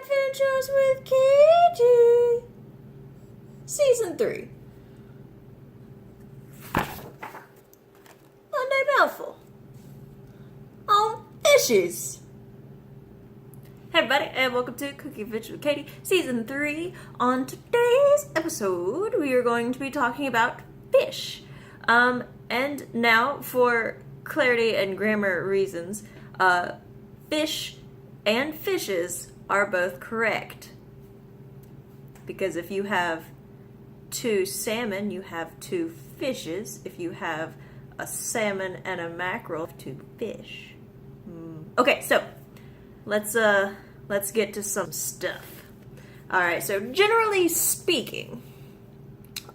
Adventures with Katie, Season 3. Monday Mouthful on Fishes. Hey everybody, and welcome to Cooking Adventures with Katie, Season 3. On today's episode, we are going to be talking about fish. And now, for clarity and grammar reasons, fish and fishes are both correct. Because if you have two salmon, you have two fishes. If you have a salmon and a mackerel, two fish. Okay, so let's get to some stuff. Alright, so generally speaking,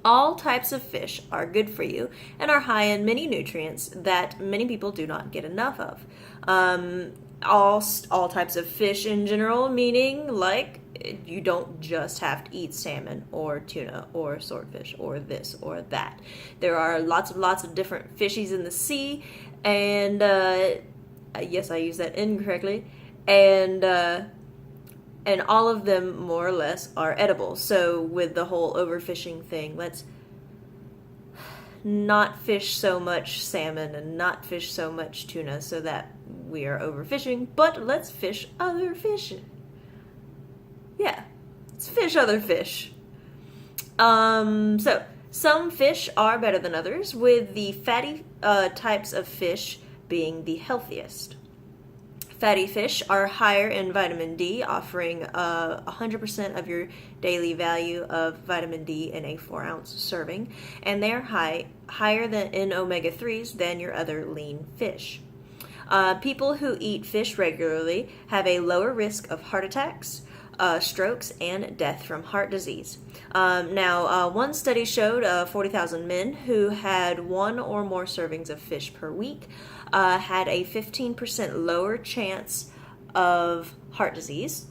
all types of fish are good for you and are high in many nutrients that many people do not get enough of. All types of fish in general, meaning like you don't just have to eat salmon or tuna or swordfish or this or that. There are lots of different fishies in the sea, and yes, I used that incorrectly, and all of them more or less are edible. So with the whole overfishing thing, let's not fish so much salmon and not fish so much tuna so that we are overfishing, but let's fish other fish. Yeah, let's fish other fish. So some fish are better than others, with the fatty types of fish being the healthiest. Fatty fish are higher in vitamin D, offering 100% of your daily value of vitamin D in a 4-ounce serving, and they are higher than in omega-3s than your other lean fish. People who eat fish regularly have a lower risk of heart attacks, strokes, and death from heart disease. One study showed 40,000 men who had one or more servings of fish per week had a 15% lower chance of heart disease.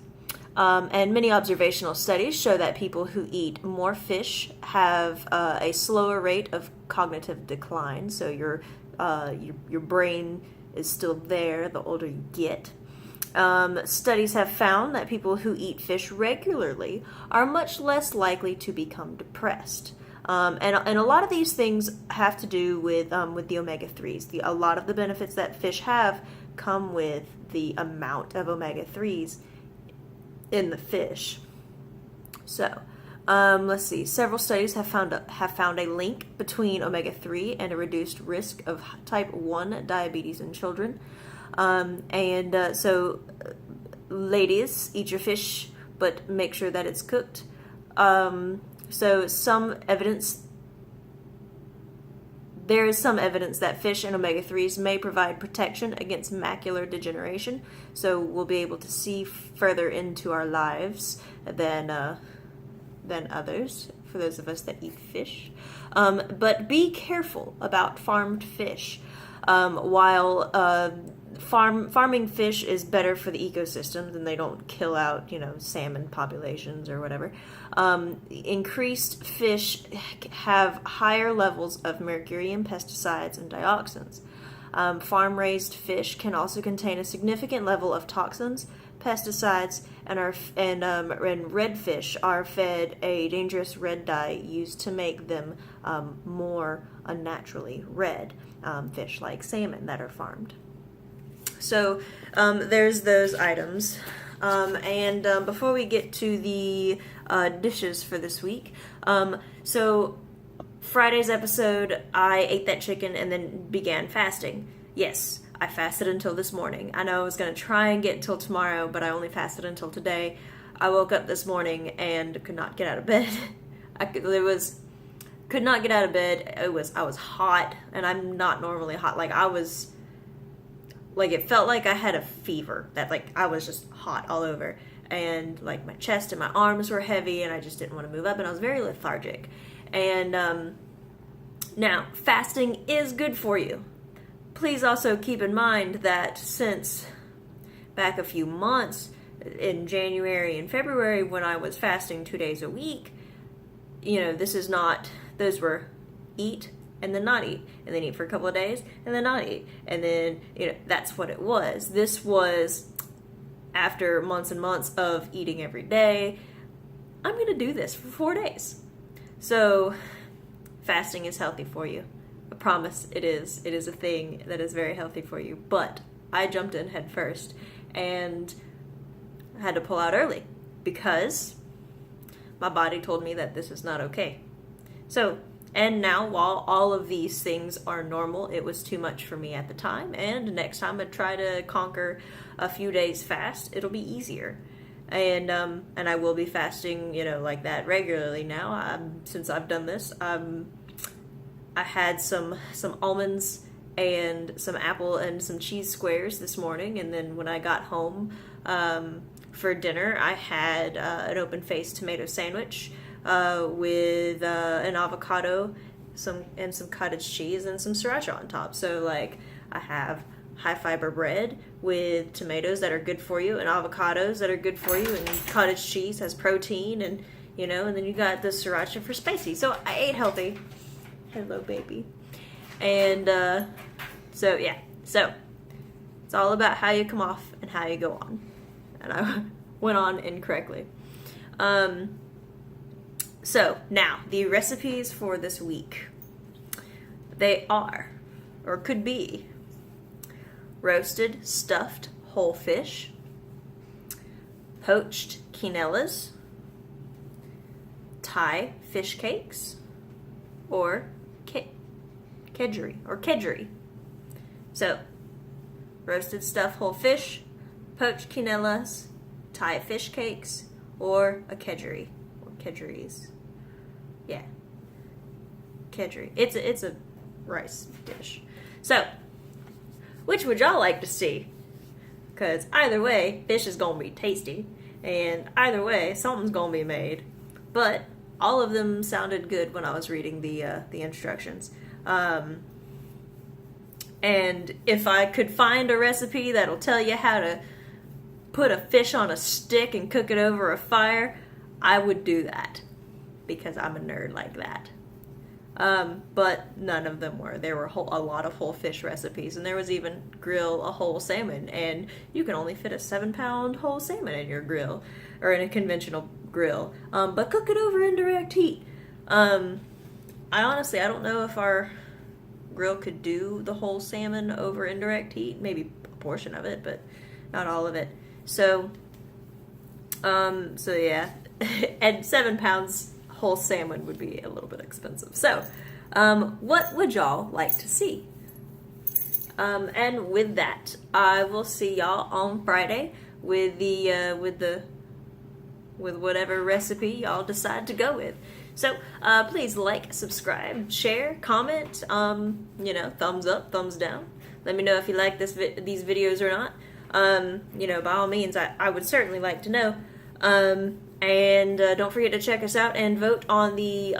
And many observational studies show that people who eat more fish have a slower rate of cognitive decline. So your brain is still there the older you get. Studies have found that people who eat fish regularly are much less likely to become depressed. And a lot of these things have to do with the omega-3s. A lot of the benefits that fish have come with the amount of omega-3s in the fish. So, let's see. Several studies have found a link between omega-3 and a reduced risk of type 1 diabetes in children. So, ladies, eat your fish, but make sure that it's cooked. There is some evidence that fish and omega-3s may provide protection against macular degeneration, so we'll be able to see further into our lives than others, for those of us that eat fish. But be careful about farmed fish. While farming fish is better for the ecosystems and they don't kill out, salmon populations or whatever, increased fish have higher levels of mercury and pesticides and dioxins. Farm-raised fish can also contain a significant level of toxins, pesticides, and red fish are fed a dangerous red dye used to make them more unnaturally red, fish like salmon that are farmed. So there's those items. Before we get to the dishes for this week, so Friday's episode, I ate that chicken and then began fasting. Yes, I fasted until this morning. I know I was going to try and get till tomorrow, but I only fasted until today. I woke up this morning and could not get out of bed. Could not get out of bed. I was hot, and I'm not normally hot. It felt like I had a fever, that I was just hot all over, and my chest and my arms were heavy, and I just didn't want to move up, and I was very lethargic. And now, fasting is good for you. Please also keep in mind that since back a few months, in January and February, when I was fasting 2 days a week, those were eat and then not eat, and then eat for a couple of days, and then not eat, and then, that's what it was. This was after months and months of eating every day, I'm going to do this for 4 days. So fasting is healthy for you. I promise it is. It is a thing that is very healthy for you. But I jumped in head first and had to pull out early because my body told me that this is not okay. So, and now while all of these things are normal, it was too much for me at the time. And next time I try to conquer a few days fast, it'll be easier. And I will be fasting, like that regularly now. Since I've done this, I had some almonds and some apple and some cheese squares this morning, and then when I got home for dinner, I had an open-faced tomato sandwich with an avocado, some cottage cheese, and some sriracha on top. So like I have high fiber bread with tomatoes that are good for you and avocados that are good for you, and cottage cheese has protein, and and then you got the sriracha for spicy. So I ate healthy. Hello, baby. And so it's all about how you come off and how you go on. And I went on incorrectly. So now the recipes for this week, they are, or could be, roasted stuffed whole fish, poached quinellas, Thai fish cakes, or kedgeree. So, roasted stuffed whole fish, poached quinellas, Thai fish cakes, or a kedgeree, or kedgerees. Yeah, kedgeree. It's a rice dish. So, which would y'all like to see? Because either way, fish is gonna be tasty, and either way, something's gonna be made. But all of them sounded good when I was reading the instructions. And if I could find a recipe that'll tell you how to put a fish on a stick and cook it over a fire, I would do that because I'm a nerd like that. But none of them were. There were a lot of whole fish recipes, and there was even grill a whole salmon, and you can only fit a 7-pound whole salmon in your grill, or in a conventional grill. But cook it over indirect heat. I don't know if our grill could do the whole salmon over indirect heat. Maybe a portion of it, but not all of it. So yeah, and 7 pounds whole salmon would be a little bit expensive. So, what would y'all like to see? And with that, I will see y'all on Friday with whatever recipe y'all decide to go with. So, please like, subscribe, share, comment, thumbs up, thumbs down. Let me know if you like these videos or not. By all means, I would certainly like to know. And don't forget to check us out and vote on the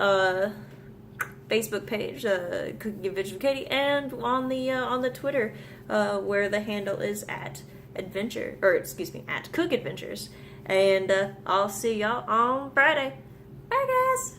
Facebook page, Cooking Adventures with Katie, and on the Twitter, where the handle is at Cook Adventures. And I'll see y'all on Friday. Bye, guys.